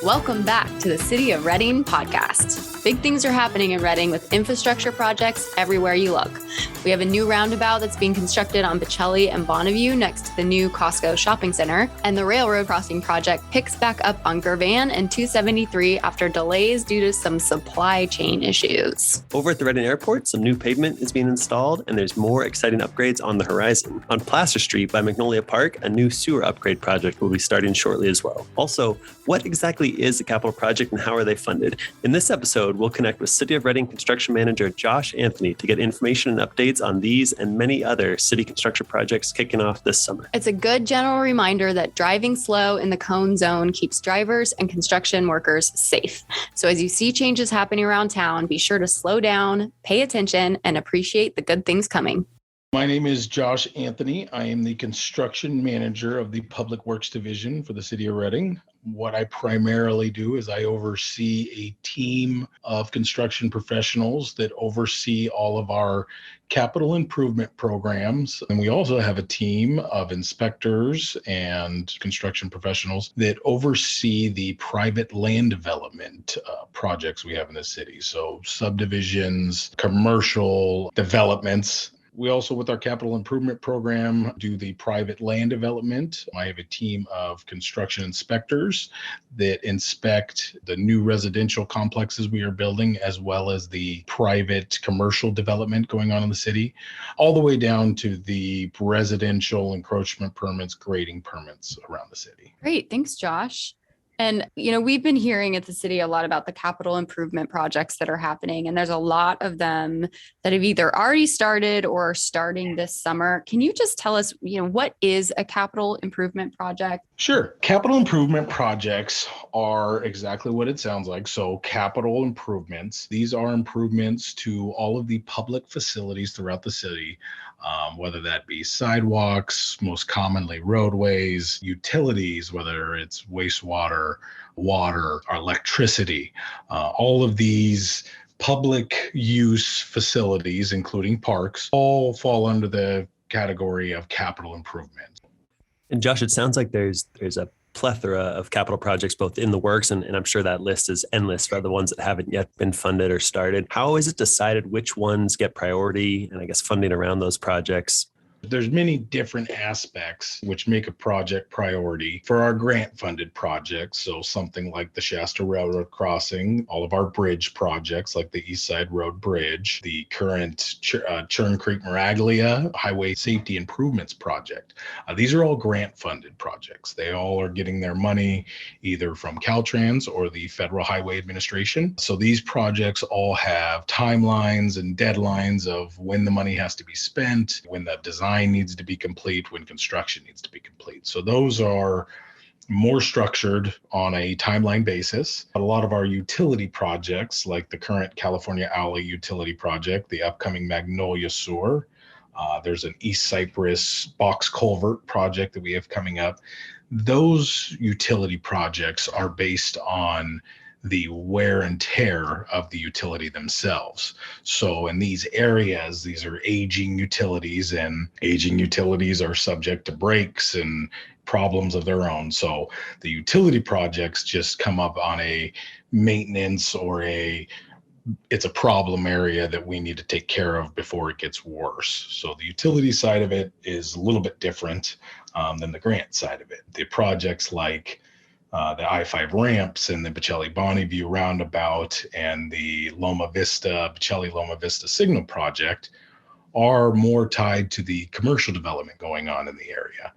Welcome back to the City of Reading podcast. Big things are happening in Reading with infrastructure projects everywhere you look. We have a new roundabout that's being constructed on Bechelli and Bonnyview next to the new Costco shopping center, and the railroad crossing project picks back up on Girvan and 273 after delays due to some supply chain issues. Over at the Reading Airport, some new pavement is being installed, and there's more exciting upgrades on the horizon. On Plaster Street by Magnolia Park, a new sewer upgrade project will be starting shortly as well. Also, what exactly is the capital project and how are they funded? In this episode, we'll connect with City of Reading Construction Manager Josh Anthony to get information and updates on these and many other city construction projects kicking off this summer. It's a good general reminder that driving slow in the cone zone keeps drivers and construction workers safe. So as you see changes happening around town, be sure to slow down, pay attention, and appreciate the good things coming. My name is Josh Anthony. I am the construction manager of the Public Works Division for the City of Reading. What I primarily do is I oversee a team of construction professionals that oversee all of our capital improvement programs. And we also have a team of inspectors and construction professionals that oversee the private land development projects we have in the city. So subdivisions, commercial developments. We also, with our capital improvement program, do the private land development. I have a team of construction inspectors that inspect the new residential complexes we are building, as well as the private commercial development going on in the city, all the way down to the residential encroachment permits, grading permits around the city. Great. Thanks, Josh. And, we've been hearing at the city a lot about the capital improvement projects that are happening, and there's a lot of them that have either already started or are starting this summer. Can you just tell us, what is a capital improvement project? Sure. Capital improvement projects are exactly what it sounds like. So capital improvements, these are improvements to all of the public facilities throughout the city, whether that be sidewalks, most commonly roadways, utilities, whether it's wastewater, water, or electricity. All of these public use facilities, including parks, all fall under the category of capital improvement. And Josh, it sounds like there's a plethora of capital projects both in the works, and I'm sure that list is endless for the ones that haven't yet been funded or started. How is it decided which ones get priority and I guess funding around those projects? There's many different aspects which make a project priority for our grant-funded projects. So something like the Shasta Railroad Crossing, all of our bridge projects like the East Side Road Bridge, the current Churn Creek Miraglia Highway Safety Improvements Project. These are all grant-funded projects. They all are getting their money either from Caltrans or the Federal Highway Administration. So these projects all have timelines and deadlines of when the money has to be spent, when the design needs to be complete, when construction needs to be complete. So those are more structured on a timeline basis. A lot of our utility projects, like the current California Alley utility project, the upcoming Magnolia Sewer, there's an East Cypress box culvert project that we have coming up. Those utility projects are based on the wear and tear of the utility themselves. So in these areas, these are aging utilities, and aging utilities are subject to breaks and problems of their own. So the utility projects just come up on a maintenance or it's a problem area that we need to take care of before it gets worse. So the utility side of it is a little bit different than the grant side of it. The projects like the I-5 ramps and the Bechelli Bonnyview roundabout and the Bechelli Loma Vista signal project are more tied to the commercial development going on in the area.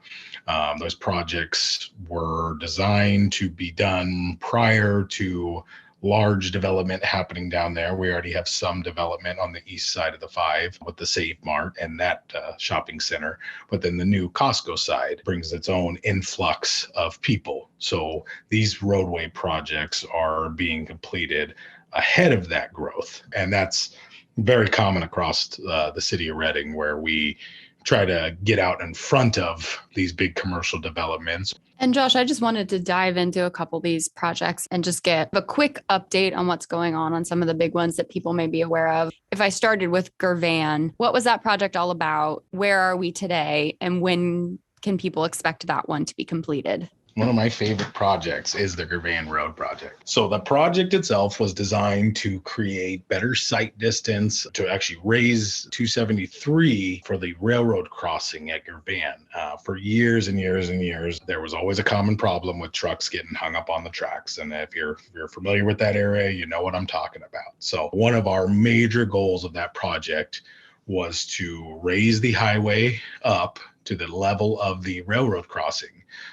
Those projects were designed to be done prior to large development happening down there. We already have some development on the east side of the 5 with the Save Mart and that shopping center. But then the new Costco side brings its own influx of people. So these roadway projects are being completed ahead of that growth. And that's very common across the city of Reading, where we try to get out in front of these big commercial developments. And Josh, I just wanted to dive into a couple of these projects and just get a quick update on what's going on some of the big ones that people may be aware of. If I started with Girvan, what was that project all about? Where are we today? And when can people expect that one to be completed? One of my favorite projects is the Gervan Road project. So the project itself was designed to create better sight distance to actually raise 273 for the railroad crossing at Girvan. For years and years and years, there was always a common problem with trucks getting hung up on the tracks. And if you're familiar with that area, you know what I'm talking about. So one of our major goals of that project was to raise the highway up to the level of the railroad crossing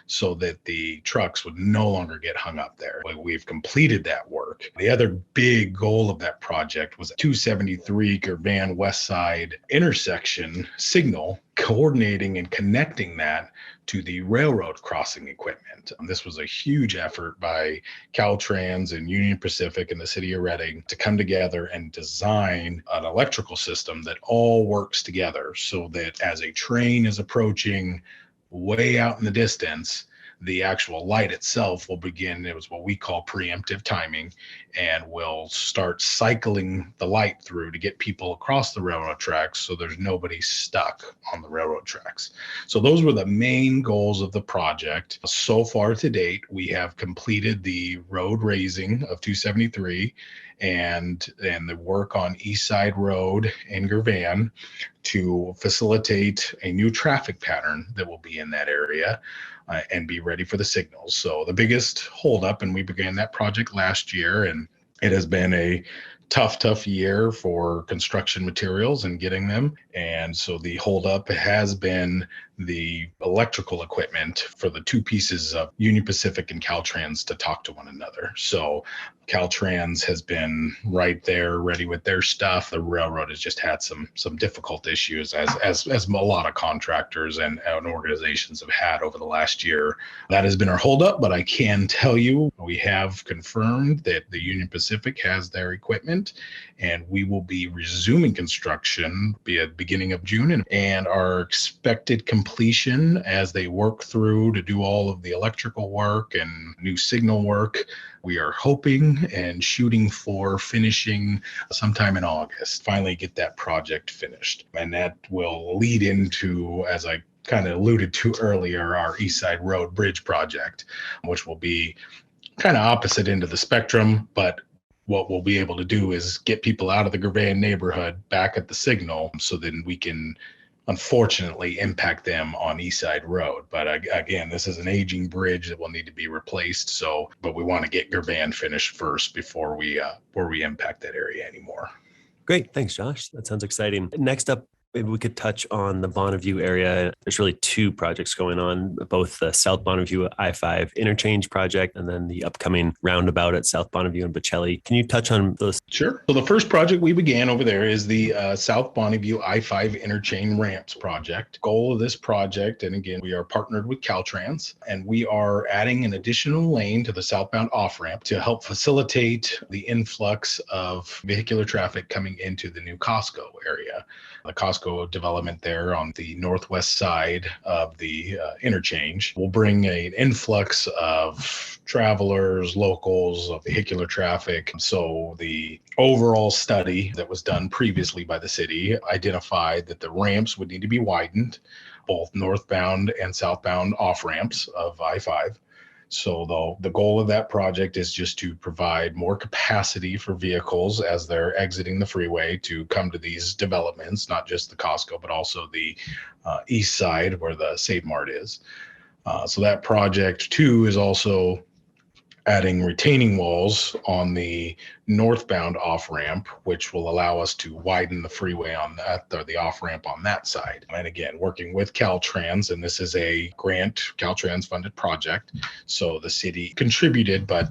so that the trucks would no longer get hung up there. We've completed that work. The other big goal of that project was a 273 Girvan West Side intersection signal, coordinating and connecting that to the railroad crossing equipment. This was a huge effort by Caltrans and Union Pacific and the city of Reading to come together and design an electrical system that all works together so that as a train is approaching way out in the distance, the actual light itself will begin. It was what we call preemptive timing, and will start cycling the light through to get people across the railroad tracks so there's nobody stuck on the railroad tracks. So those were the main goals of the project. So far to date, we have completed the road raising of 273 and the work on East Side Road in Girvan to facilitate a new traffic pattern that will be in that area and be ready for the signals. So the biggest holdup, and we began that project last year, and it has been a tough year for construction materials and getting them. And so the holdup has been the electrical equipment for the two pieces of Union Pacific and Caltrans to talk to one another. So Caltrans has been right there ready with their stuff. The railroad has just had some difficult issues as a lot of contractors and organizations have had over the last year. That has been our holdup, but I can tell you we have confirmed that the Union Pacific has their equipment and we will be resuming construction at the beginning of June, and our expected completion as they work through to do all of the electrical work and new signal work. We are hoping and shooting for finishing sometime in August, finally get that project finished. And that will lead into, as I kind of alluded to earlier, our East Side Road Bridge project, which will be kind of opposite end of the spectrum, but what we'll be able to do is get people out of the Girvan neighborhood back at the signal so then we can unfortunately impact them on East Side Road. But again, this is an aging bridge that will need to be replaced. So, but we want to get Girvan finished first before we impact that area anymore. Great. Thanks, Josh. That sounds exciting. Next up, maybe we could touch on the Bonnyview area. There's really two projects going on, both the South Bonnyview I-5 interchange project and then the upcoming roundabout at South Bonnyview and Bechelli. Can you touch on those? Sure. So the first project we began over there is the South Bonnyview I-5 interchange ramps project. Goal of this project, and again, we are partnered with Caltrans, and we are adding an additional lane to the southbound off-ramp to help facilitate the influx of vehicular traffic coming into the new Costco area. The Costco development there on the northwest side of the interchange will bring an influx of travelers, locals, of vehicular traffic. So the overall study that was done previously by the city identified that the ramps would need to be widened, both northbound and southbound off ramps of I-5. So the goal of that project is just to provide more capacity for vehicles as they're exiting the freeway to come to these developments, not just the Costco, but also the east side where the Save Mart is. So that project too is also adding retaining walls on the northbound off-ramp, which will allow us to widen the freeway on that, or the off-ramp on that side. And again, working with Caltrans, and this is a grant Caltrans funded project. So the city contributed, but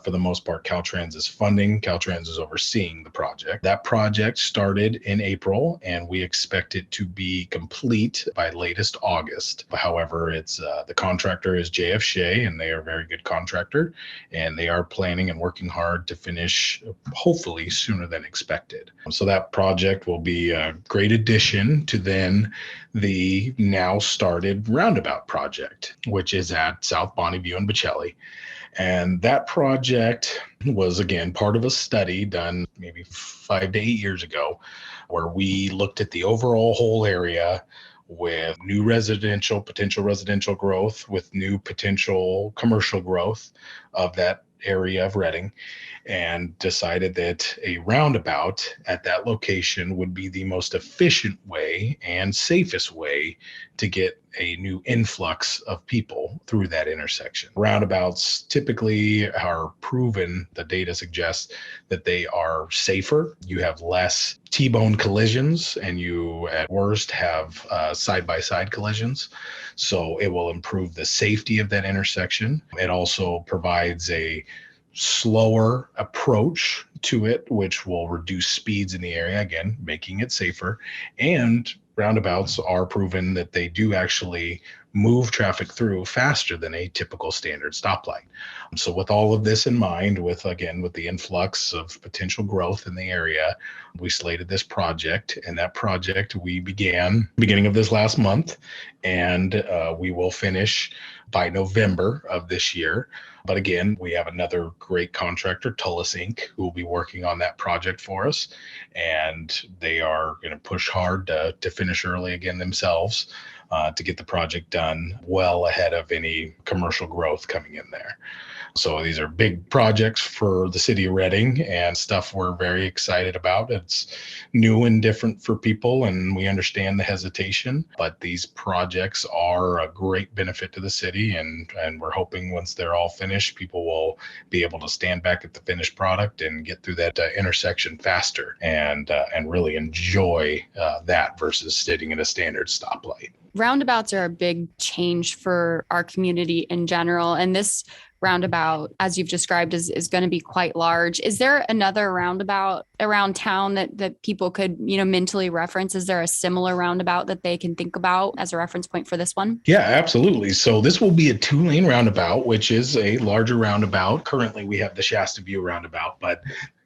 for the most part, Caltrans is funding. Caltrans is overseeing the project. That project started in April, and we expect it to be complete by latest August. However, it's the contractor is JF Shea, and they are a very good contractor, and they are planning and working hard to finish hopefully sooner than expected. So that project will be a great addition to then the now started Roundabout project, which is at South Bonnyview and Bechelli. And that project was, again, part of a study done maybe 5 to 8 years ago, where we looked at the overall whole area. with new potential residential growth, with new potential commercial growth of that area of Reading, and decided that a roundabout at that location would be the most efficient way and safest way to get a new influx of people through that intersection. Roundabouts typically are proven, the data suggests that they are safer. You have less T-bone collisions, and you at worst have side-by-side collisions. So it will improve the safety of that intersection. It also provides a slower approach to it, which will reduce speeds in the area, again, making it safer. And roundabouts are proven that they do actually move traffic through faster than a typical standard stoplight. So with all of this in mind, with the influx of potential growth in the area, we slated this project, and that project we began beginning of this last month, and we will finish by November of this year. But again, we have another great contractor, Tullis Inc., who will be working on that project for us. And they are going to push hard to finish early again themselves, to get the project done well ahead of any commercial growth coming in there. So these are big projects for the city of Reading and stuff we're very excited about. It's new and different for people, and we understand the hesitation, but these projects are a great benefit to the city, and we're hoping once they're all finished, people will be able to stand back at the finished product and get through that intersection faster and really enjoy that versus sitting at a standard stoplight. Roundabouts are a big change for our community in general. And this roundabout, as you've described, is going to be quite large. Is there another roundabout around town that people could, mentally reference? Is there a similar roundabout that they can think about as a reference point for this one? Yeah, absolutely. So this will be a 2-lane roundabout, which is a larger roundabout. Currently, we have the Shasta View roundabout, but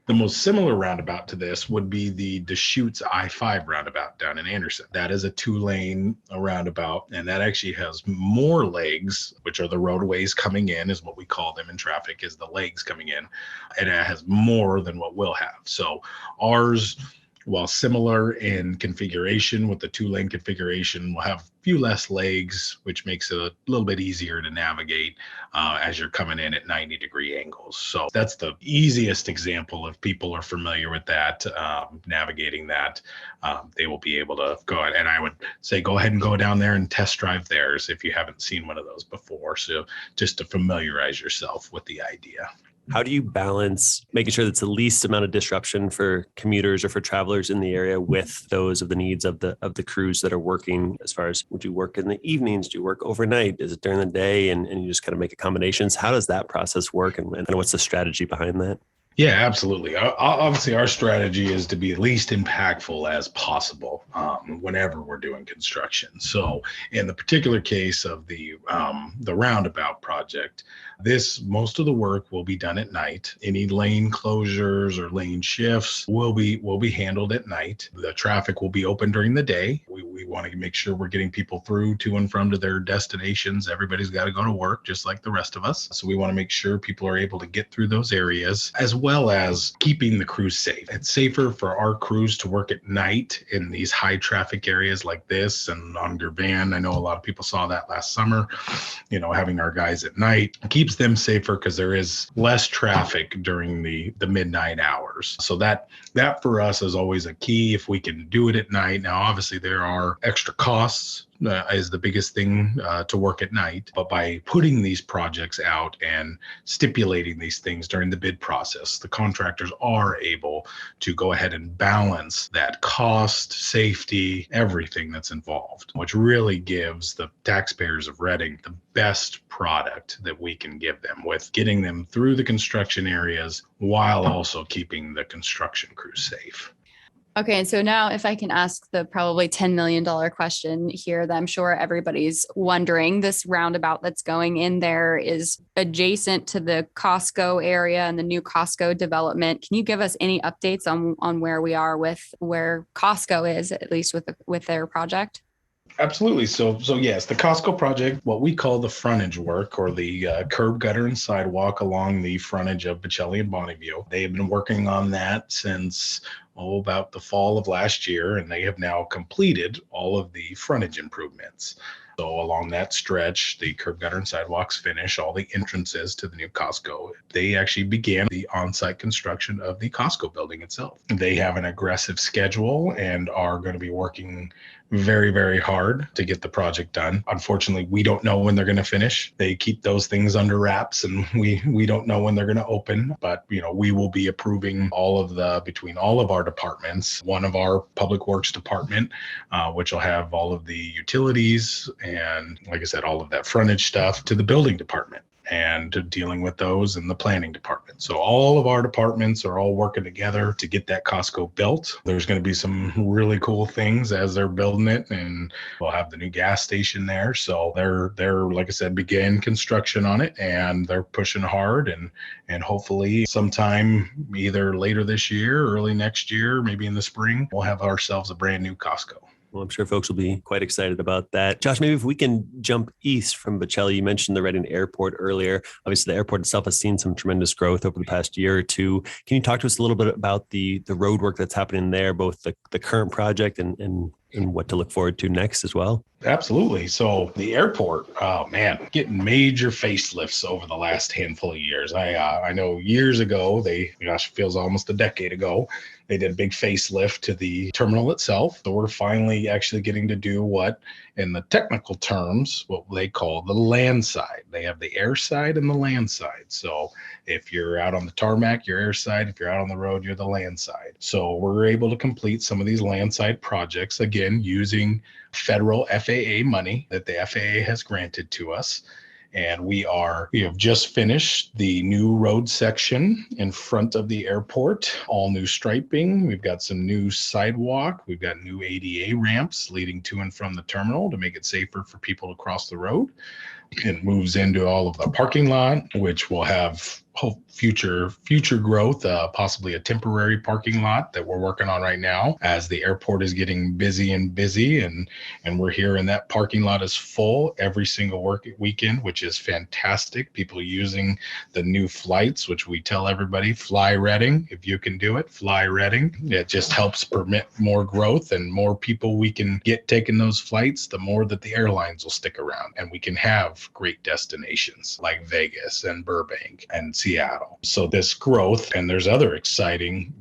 the most similar roundabout to this would be the Deschutes I-5 roundabout down in Anderson. That is a 2-lane roundabout, and that actually has more legs, which are the roadways coming in, is what we call them in traffic, is the legs coming in. And it has more than what we'll have. So ours, while similar in configuration with the 2-lane configuration, will have a few less legs, which makes it a little bit easier to navigate as you're coming in at 90-degree angles. So that's the easiest example. If people are familiar with that, navigating that, they will be able to go. And I would say go ahead and go down there and test drive theirs if you haven't seen one of those before. So just to familiarize yourself with the idea. How do you balance making sure that's the least amount of disruption for commuters or for travelers in the area with those of the needs of the crews that are working? As far as, would you work in the evenings? Do you work overnight? Is it during the day? And you just kind of make accommodations? How does that process work? And what's the strategy behind that? Yeah, absolutely. Obviously, our strategy is to be least impactful as possible whenever we're doing construction. So in the particular case of the roundabout project, most of the work will be done at night. Any lane closures or lane shifts will be handled at night. The traffic will be open during the day. We want to make sure we're getting people through to and from to their destinations. Everybody's got to go to work just like the rest of us. So we want to make sure people are able to get through those areas, as well as keeping the crews safe. It's safer for our crews to work at night in these high traffic areas like this and on Girvan. I know a lot of people saw that last summer, having our guys at night keeps them safer because there is less traffic during the midnight hours. So that for us is always a key if we can do it at night. Now, obviously there are extra costs is the biggest thing to work at night. But by putting these projects out and stipulating these things during the bid process, the contractors are able to go ahead and balance that cost, safety, everything that's involved, which really gives the taxpayers of Reading the best product that we can give them, with getting them through the construction areas while also keeping the construction crews safe. Okay, so now if I can ask the probably $10 million question here that I'm sure everybody's wondering, this roundabout that's going in there is adjacent to the Costco area and the new Costco development. Can you give us any updates on where we are with where Costco is, at least with their project? Absolutely. So yes, the Costco project, what we call the frontage work or the curb, gutter, and sidewalk along the frontage of Bechelli and Bonnyview. They have been working on that since about the fall of last year, and they have now completed all of the frontage improvements. So along that stretch, the curb, gutter, and sidewalks finish all the entrances to the new Costco. They actually began the on-site construction of the Costco building itself. They have an aggressive schedule and are going to be working very, very hard to get the project done. Unfortunately, we don't know when they're going to finish. They keep those things under wraps, and we don't know when they're going to open. But we will be approving between all of our departments. One of our public works department, which will have all of the utilities and, like I said, all of that frontage stuff, to the building department and dealing with those in the planning department. So all of our departments are all working together to get that Costco built. There's going to be some really cool things as they're building it, and we'll have the new gas station there. So they're like I said, began construction on it, and they're pushing hard, and hopefully sometime either later this year, early next year, maybe in the spring, we'll have ourselves a brand new Costco. Well, I'm sure folks will be quite excited about that. Josh, maybe if we can jump east from Bechelli, you mentioned the Reading Airport earlier. Obviously, the airport itself has seen some tremendous growth over the past year or two. Can you talk to us a little bit about the road work that's happening there, both the current project and what to look forward to next as well? Absolutely. So the airport, oh man, getting major facelifts over the last handful of years. I know years ago, feels almost a decade ago, they did a big facelift to the terminal itself. So we're finally actually getting to do what, in the technical terms, what they call the land side. They have the air side and the land side. So if you're out on the tarmac, you're air side. If you're out on the road, you're the land side. So we're able to complete some of these land side projects, again, using federal FAA money that the FAA has granted to us. And we have just finished the new road section in front of the airport, all new striping. We've got some new sidewalk. We've got new ADA ramps leading to and from the terminal to make it safer for people to cross the road. It moves into all of the parking lot, which will have future growth, possibly a temporary parking lot that we're working on right now as the airport is getting busy, and we're here, and that parking lot is full every single weekend, which is fantastic. People using the new flights, which we tell everybody, fly Reading. If you can do it, fly Reading. It just helps permit more growth, and more people we can get taking those flights, the more that the airlines will stick around, and we can have great destinations like Vegas and Burbank and Seattle. So this growth, and there's other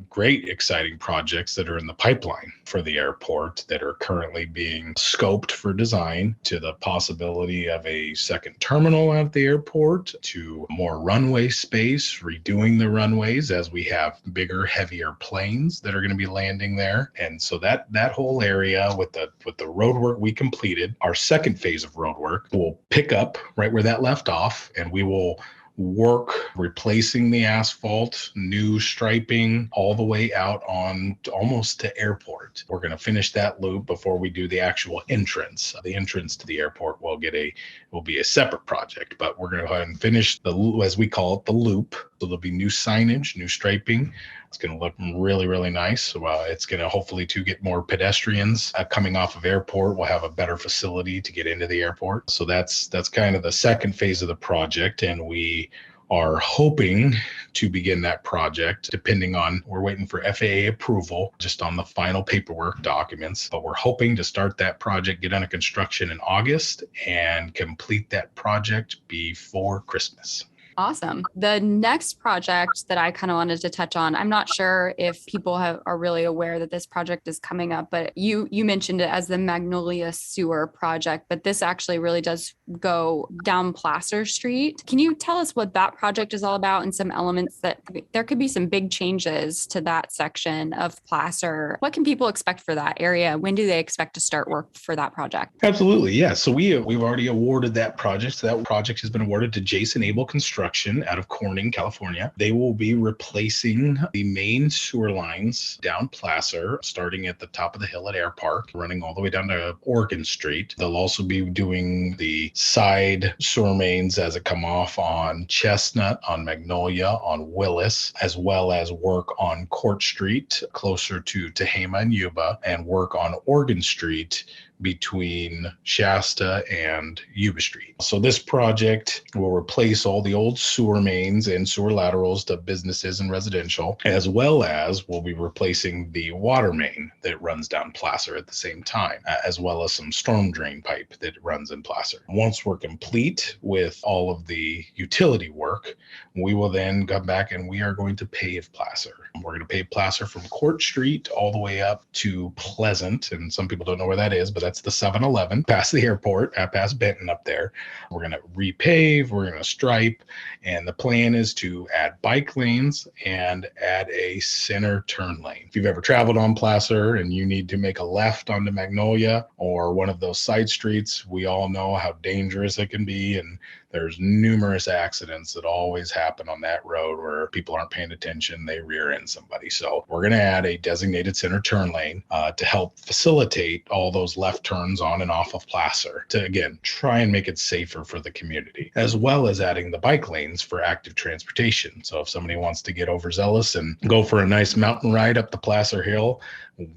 great exciting projects that are in the pipeline for the airport that are currently being scoped for design, to the possibility of a second terminal at the airport, to more runway space, redoing the runways as we have bigger, heavier planes that are going to be landing there. And so that whole area with the road work we completed, our second phase of road work will pick up right where that left off, and we will work replacing the asphalt, new striping all the way out on almost to airport. We're going to finish that loop before we do the actual entrance. The entrance to the airport will be a separate project, but we're going to go ahead and finish as we call it, the loop. So there'll be new signage, new striping. It's going to look really, really nice. It's going to hopefully to get more pedestrians coming off of airport. We'll have a better facility to get into the airport. So that's kind of the second phase of the project. And we are hoping to begin that project, we're waiting for FAA approval just on the final paperwork documents, but we're hoping to start that project, get under construction in August, and complete that project before Christmas. Awesome. The next project that I kind of wanted to touch on, I'm not sure if people are really aware that this project is coming up, but you mentioned it as the Magnolia Sewer project, but this actually really does go down Placer Street. Can you tell us what that project is all about, and some elements that there could be some big changes to that section of Placer? What can people expect for that area? When do they expect to start work for that project? Absolutely. Yeah. So we've already awarded that project. So that project has been awarded to Jason Abel Construction out of Corning, California. They will be replacing the main sewer lines down Placer, starting at the top of the hill at Air Park, running all the way down to Oregon Street. They'll also be doing the side sewer mains as it come off on Chestnut, on Magnolia, on Willis, as well as work on Court Street closer to Tehama and Yuba, and work on Oregon Street between Shasta and Yuba Street. So this project will replace all the old sewer mains and sewer laterals to businesses and residential, as well as we'll be replacing the water main that runs down Placer at the same time, as well as some storm drain pipe that runs in Placer. Once we're complete with all of the utility work, we will then come back and we are going to pave Placer. We're going to pave Placer from Court Street all the way up to Pleasant. And some people don't know where that is, but that's the 7-Eleven past the airport, past Benton up there. We're going to repave, we're going to stripe, and the plan is to add bike lanes and add a center turn lane. If you've ever traveled on Placer and you need to make a left onto Magnolia or one of those side streets, we all know how dangerous it can be, and there's numerous accidents that always happen on that road where people aren't paying attention, they rear end somebody. So we're going to add a designated center turn lane to help facilitate all those left turns on and off of Placer to, again, try and make it safer for the community, as well as adding the bike lanes for active transportation. So if somebody wants to get overzealous and go for a nice mountain ride up the Placer Hill,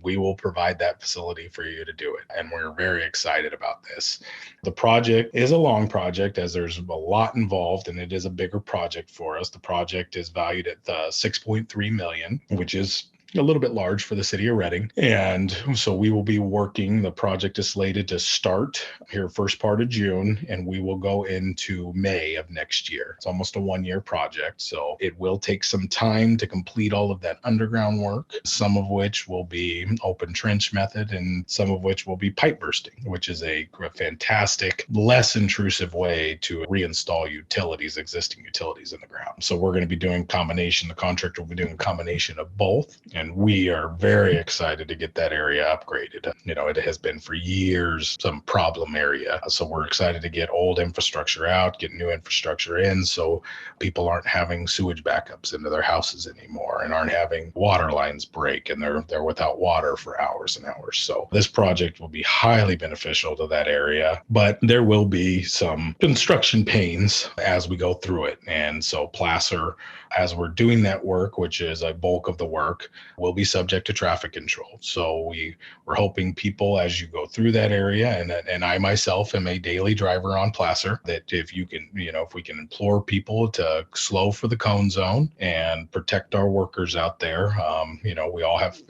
we will provide that facility for you to do it. And we're very excited about this. The project is a long project as there's a lot involved and it is a bigger project for us. The project is valued at $6.3 million, which is a little bit large for the city of Reading. And so we will be working, the project is slated to start here first part of June, and we will go into May of next year. It's almost a 1-year project. So it will take some time to complete all of that underground work, some of which will be open trench method and some of which will be pipe bursting, which is a fantastic, less intrusive way to reinstall existing utilities in the ground. So we're going to be doing combination, the contractor will be doing a combination of both. And we are very excited to get that area upgraded. You know, it has been for years some problem area. So we're excited to get old infrastructure out, get new infrastructure in, so people aren't having sewage backups into their houses anymore and aren't having water lines break and they're without water for hours and hours. So this project will be highly beneficial to that area, but there will be some construction pains as we go through it. And so Placer, as we're doing that work, which is a bulk of the work, will be subject to traffic control. So we're hoping people, as you go through that area, and I myself am a daily driver on Placer, that if we can implore people to slow for the cone zone and protect our workers out there.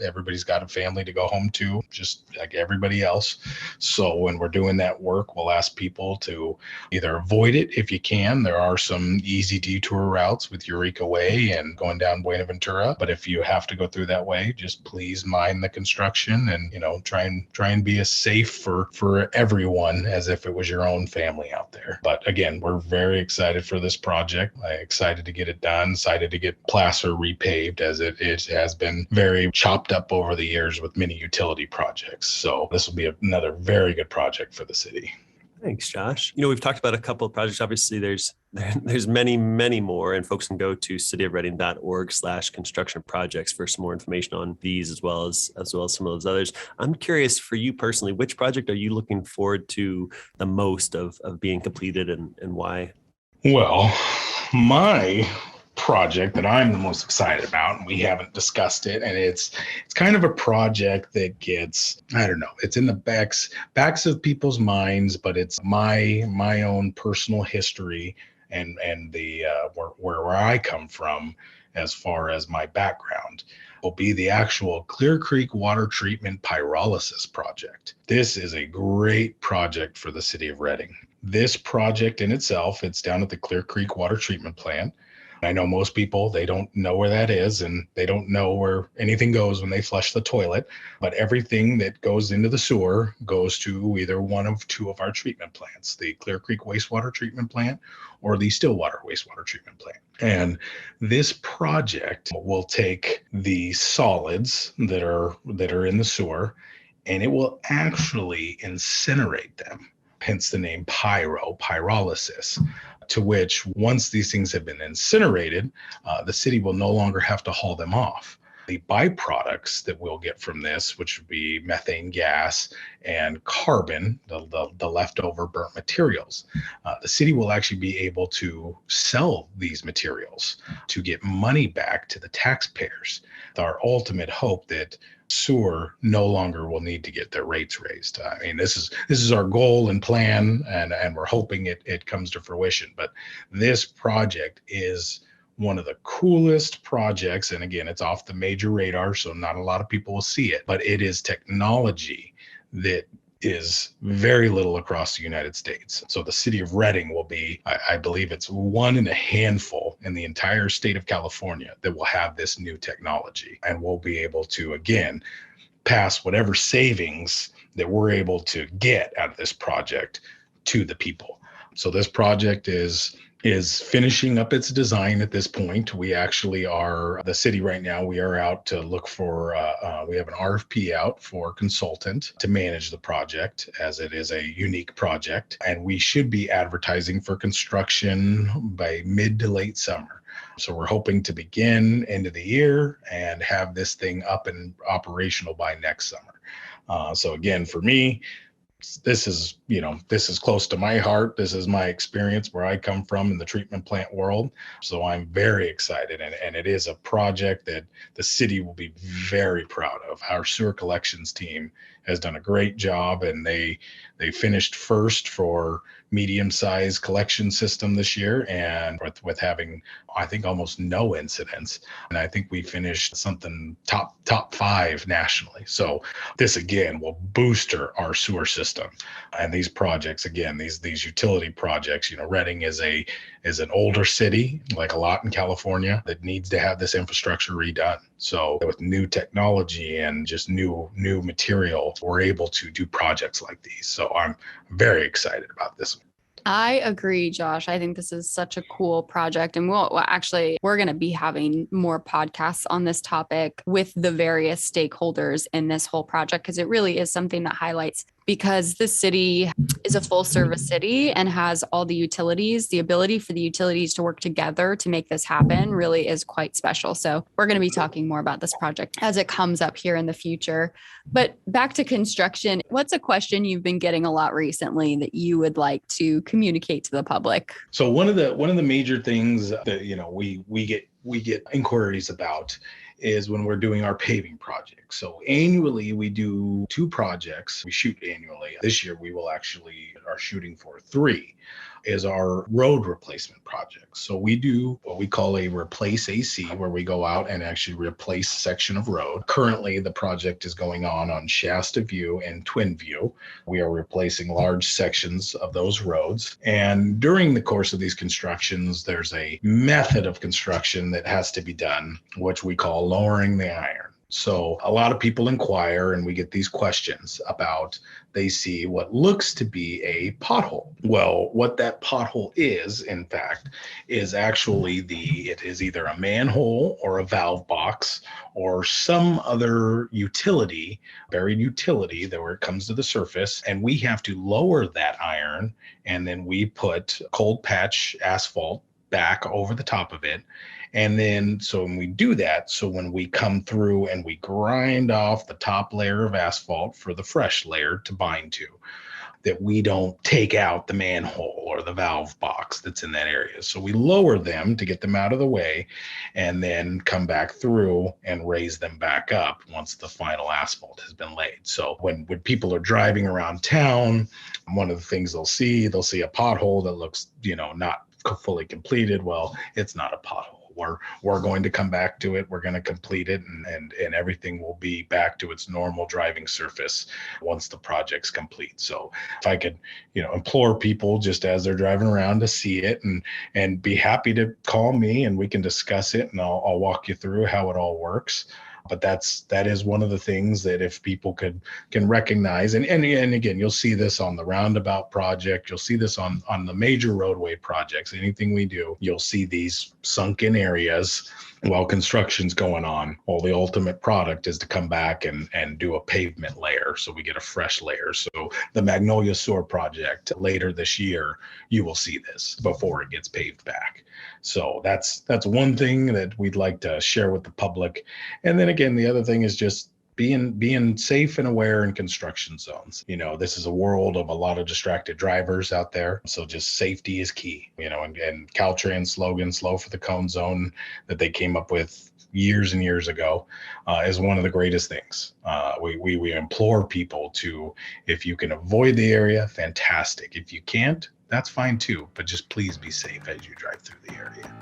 Everybody's got a family to go home to, just like everybody else. So when we're doing that work, we'll ask people to either avoid it if you can. There are some easy detour routes with Eureka Way and going down Buenaventura, but if you have to go through that way, just please mind the construction and try and be as safe for everyone as if it was your own family out there. But again, we're very excited for this project. Excited to get it done, excited to get Placer repaved, as it has been very chopped up over the years with many utility projects. So this will be another very good project for the city. Thanks, Josh. We've talked about a couple of projects. Obviously, there's many, many more, and folks can go to cityofreading.org/construction projects for some more information on these as well as some of those others. I'm curious, for you personally, which project are you looking forward to the most of being completed and why? Well, my project that I'm the most excited about, and we haven't discussed it, and it's kind of a project that gets, I don't know, it's in the backs of people's minds, but it's my own personal history and the where I come from as far as my background will be the actual Clear Creek water treatment pyrolysis project. This is a great project for the city of Reading. This project in itself, it's down at the Clear Creek water treatment plant. I know most people, they don't know where that is, and they don't know where anything goes when they flush the toilet, but everything that goes into the sewer goes to either one of two of our treatment plants, the Clear Creek wastewater treatment plant or the Stillwater wastewater treatment plant. And this project will take the solids that are in the sewer, and it will actually incinerate them, hence the name pyrolysis. To which, once these things have been incinerated, the city will no longer have to haul them off. The byproducts that we'll get from this, which would be methane gas and carbon, the leftover burnt materials, the city will actually be able to sell these materials to get money back to the taxpayers. Our ultimate hope that sewer no longer will need to get their rates raised. I mean, this is our goal and plan, and we're hoping it comes to fruition. But this project is one of the coolest projects. And again, it's off the major radar, so not a lot of people will see it, but it is technology that is very little across the United States. So the city of Redding will be, I believe it's one in a handful in the entire state of California that will have this new technology. And we'll be able to, again, pass whatever savings that we're able to get out of this project to the people. So this project is finishing up its design at this point. We actually are, the city right now, we are out to look for, we have an RFP out for consultant to manage the project, as it is a unique project. And we should be advertising for construction by mid to late summer. So we're hoping to begin end of the year and have this thing up and operational by next summer. So again, for me, this is close to my heart. This is my experience where I come from in the treatment plant world. So I'm very excited. And it is a project that the city will be very proud of. Our sewer collections team has done a great job, and they finished first for medium-sized collection system this year, and with having, I think, almost no incidents. And I think we finished something top 5 nationally. So this again will boost our sewer system. And these projects, again, these utility projects, Redding is an older city, like a lot in California, that needs to have this infrastructure redone. So with new technology and just new material, we're able to do projects like these. So I'm very excited about this. I agree, Josh. I think this is such a cool project. And we're going to be having more podcasts on this topic with the various stakeholders in this whole project, because it really is something that highlights, because the city is a full service city and has all the utilities. The ability for the utilities to work together to make this happen really is quite special. So we're going to be talking more about this project as it comes up here in the future. But back to construction, what's a question you've been getting a lot recently that you would like to communicate to the public? So one of the major things that we get inquiries about is when we're doing our paving project. So annually we do 2 projects. We shoot annually. This year we will actually are shooting for 3, is our road replacement project. So we do what we call a replace AC, where we go out and actually replace a section of road. Currently the project is going on Shasta View and Twin View. We are replacing large sections of those roads. And during the course of these constructions, there's a method of construction that has to be done, which we call lowering the iron. So a lot of people inquire, and we get these questions about, they see what looks to be a pothole. Well, what that pothole is, in fact, is actually it is either a manhole or a valve box or some other utility, buried utility, that where it comes to the surface, and we have to lower that iron, and then we put cold patch asphalt back over the top of it. And then, so when we do that, so when we come through and we grind off the top layer of asphalt for the fresh layer to bind to, that we don't take out the manhole or the valve box that's in that area. So we lower them to get them out of the way, and then come back through and raise them back up once the final asphalt has been laid. So when people are driving around town, one of the things they'll see a pothole that looks, not fully completed. Well, it's not a pothole. We're going to come back to it. We're going to complete it, and everything will be back to its normal driving surface once the project's complete. So if I could, implore people just as they're driving around to see it, and be happy to call me and we can discuss it, and I'll walk you through how it all works. But that is one of the things that if people can recognize, and again, you'll see this on the Roundabout project, you'll see this on the major roadway projects, anything we do, you'll see these sunken areas while construction's going on. Well, the ultimate product is to come back and do a pavement layer, so we get a fresh layer. So the Magnolia Sewer project later this year, you will see this before it gets paved back. So that's one thing that we'd like to share with the public. And then again, the other thing is just being safe and aware in construction zones. This is a world of a lot of distracted drivers out there. So just safety is key, and Caltrans slogan, slow for the cone zone, that they came up with years and years ago, is one of the greatest things. We implore people to, if you can avoid the area, fantastic. If you can't, that's fine too, but just please be safe as you drive through the area.